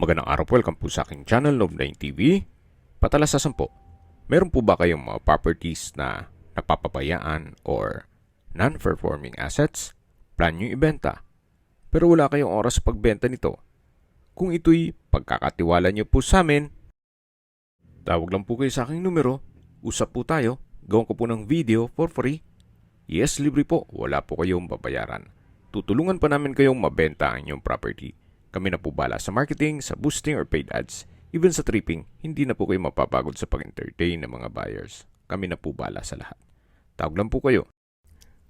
Magandang araw po, welcome po sa aking channel, Nov9 TV. Patalasasan po, meron po ba kayong mga properties na napapabayaan or non-performing assets? Plan nyo ibenta, pero wala kayong oras sa pagbenta nito. Kung ito'y pagkakatiwala nyo po sa amin, tawag lang po kayo sa aking numero, usap po tayo, gawin ko po ng video for free. Yes, libre po, wala po kayong babayaran. Tutulungan pa namin kayong mabenta ang inyong property. Kami na po bala sa marketing, sa boosting or paid ads. Even sa tripping, hindi na po kayo mapapagod sa pag-entertain ng mga buyers. Kami na po bala sa lahat. Tawag lang po kayo.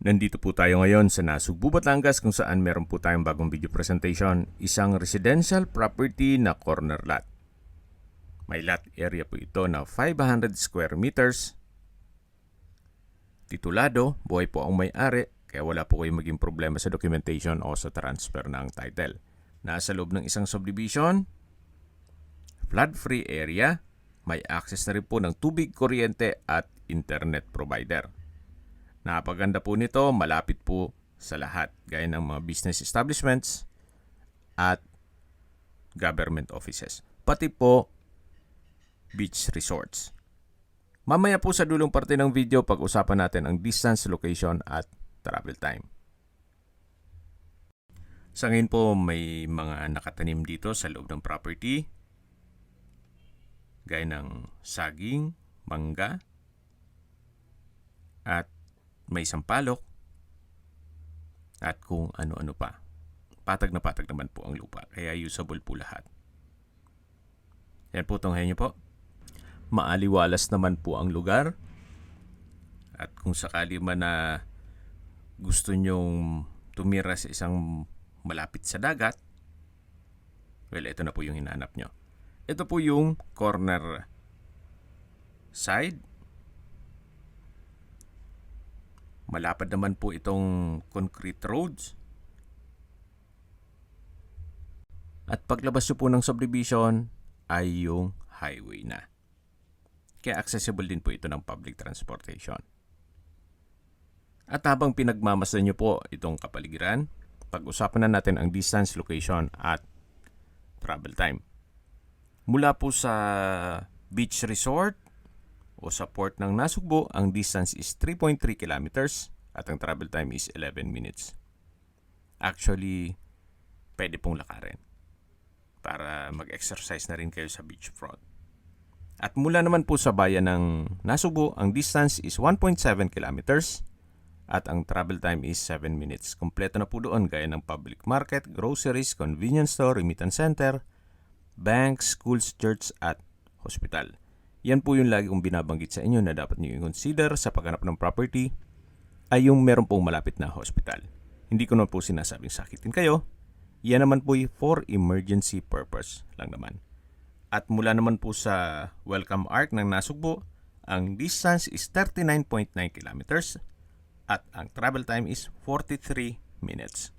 Nandito po tayo ngayon sa Nasugbu, Batangas kung saan meron po tayong bagong video presentation. Isang residential property na corner lot. May lot area po ito na 500 square meters. Titulado, buhay po ang may-ari, kaya wala po kayong maging problema sa documentation o sa transfer ng title. Nasa loob ng isang subdivision, flood-free area, may access na rin po ng tubig, kuryente at internet provider. Napaganda po nito, malapit po sa lahat, gaya ng mga business establishments at government offices, pati po beach resorts. Mamaya po sa dulong parte ng video, pag-usapan natin ang distance, location at travel time. Sa ngayon po, may mga nakatanim dito sa loob ng property, gaya ng saging, mangga, at may sampalok, at kung ano-ano pa. Patag na patag naman po ang lupa, kaya usable po lahat. Yan po, tunghayan niyo po. Maaliwalas naman po ang lugar. At kung sakali man na gusto nyong tumira sa isang malapit sa dagat, well, ito na po yung hinahanap nyo. Ito po yung corner side. Malapad naman po itong concrete roads. At paglabas nyo po ng subdivision ay yung highway na. Kaya accessible din po ito ng public transportation. At habang pinagmamasdan nyo po itong kapaligiran, pag-usapan na natin ang distance, location at travel time. Mula po sa beach resort o sa port ng Nasugbu, ang distance is 3.3 kilometers at ang travel time is 11 minutes. Actually, pwede pong lakarin para mag-exercise na rin kayo sa beachfront. At mula naman po sa bayan ng Nasugbu, ang distance is 1.7 kilometers at ang travel time is 7 minutes. Kompleto na po doon gaya ng public market, groceries, convenience store, remittance center, banks, schools, church at hospital. Yan po yung lagi kong binabanggit sa inyo na dapat niyo i-consider sa paghanap ng property ay yung meron pong malapit na hospital. Hindi ko naman po sinasabing sakitin kayo. Yan naman po for emergency purpose lang naman. At mula naman po sa Welcome Arc ng Nasugbu, ang distance is 39.9 kilometers at ang travel time is 43 minutes.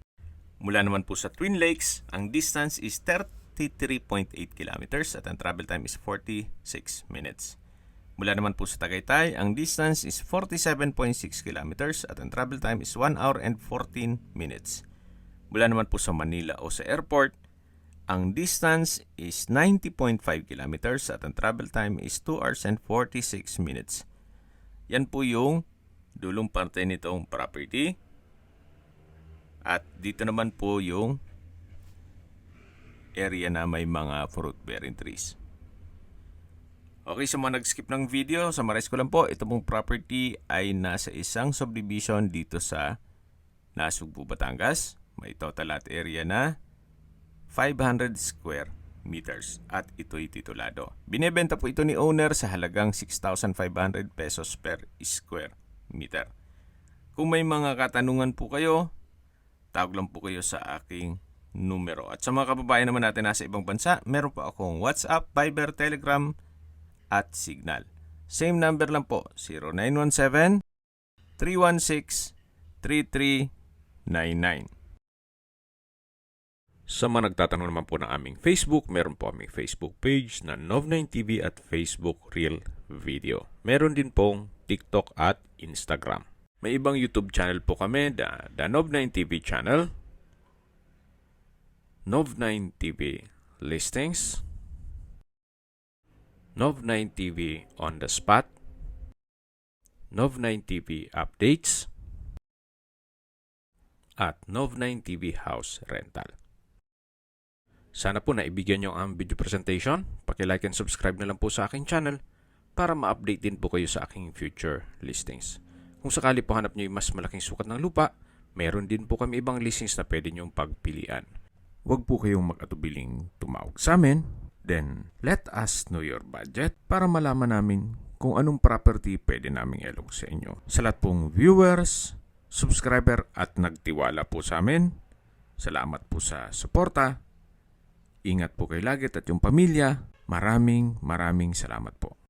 Mula naman po sa Twin Lakes, ang distance is 33.8 kilometers at ang travel time is 46 minutes. Mula naman po sa Tagaytay, ang distance is 47.6 kilometers at ang travel time is 1 hour and 14 minutes. Mula naman po sa Manila o sa airport, ang distance is 90.5 kilometers at ang travel time is 2 hours and 46 minutes. Yan po yung dulong parte nitong property. At dito naman po yung area na may mga fruit-bearing trees. Okay, sa mga nag-skip ng video, summarize ko lang po, ito pong property ay nasa isang subdivision dito sa Nasugbu, Batangas. May total lot area na 500 square meters at ito'y titulado. Binebenta po ito ni owner sa halagang 6,500 pesos per square meter. Kung may mga katanungan po kayo, tawag lang po kayo sa aking numero. At sa mga kababayan naman natin nasa ibang bansa, meron po akong WhatsApp, Viber, Telegram at Signal. Same number lang po, 0917-316-3399. Sa mga nagtatanong naman po ng aming Facebook, meron po aming Facebook page na Nov9 TV at Facebook Real Video. Meron din pong TikTok at Instagram. May ibang YouTube channel po kami, the Nov9 TV channel, Nov9 TV listings, Nov9 TV on the spot, Nov9 TV updates, at Nov9 TV house rental. Sana po naibigyan nyo ang video presentation. Paki-like and subscribe na lang po sa aking channel para ma-update din po kayo sa aking future listings. Kung sakali po hanap nyo yung mas malaking sukat ng lupa, meron din po kami ibang listings na pwede nyong pagpilian. Huwag po kayong mag-atubiling tumawag sa amin. Then, let us know your budget para malaman namin kung anong property pwede naming ilog sa inyo. Sa lahat pong viewers, subscriber at nagtiwala po sa amin, salamat po sa suporta. Ingat po kayo lagi at yung pamilya. Maraming salamat po.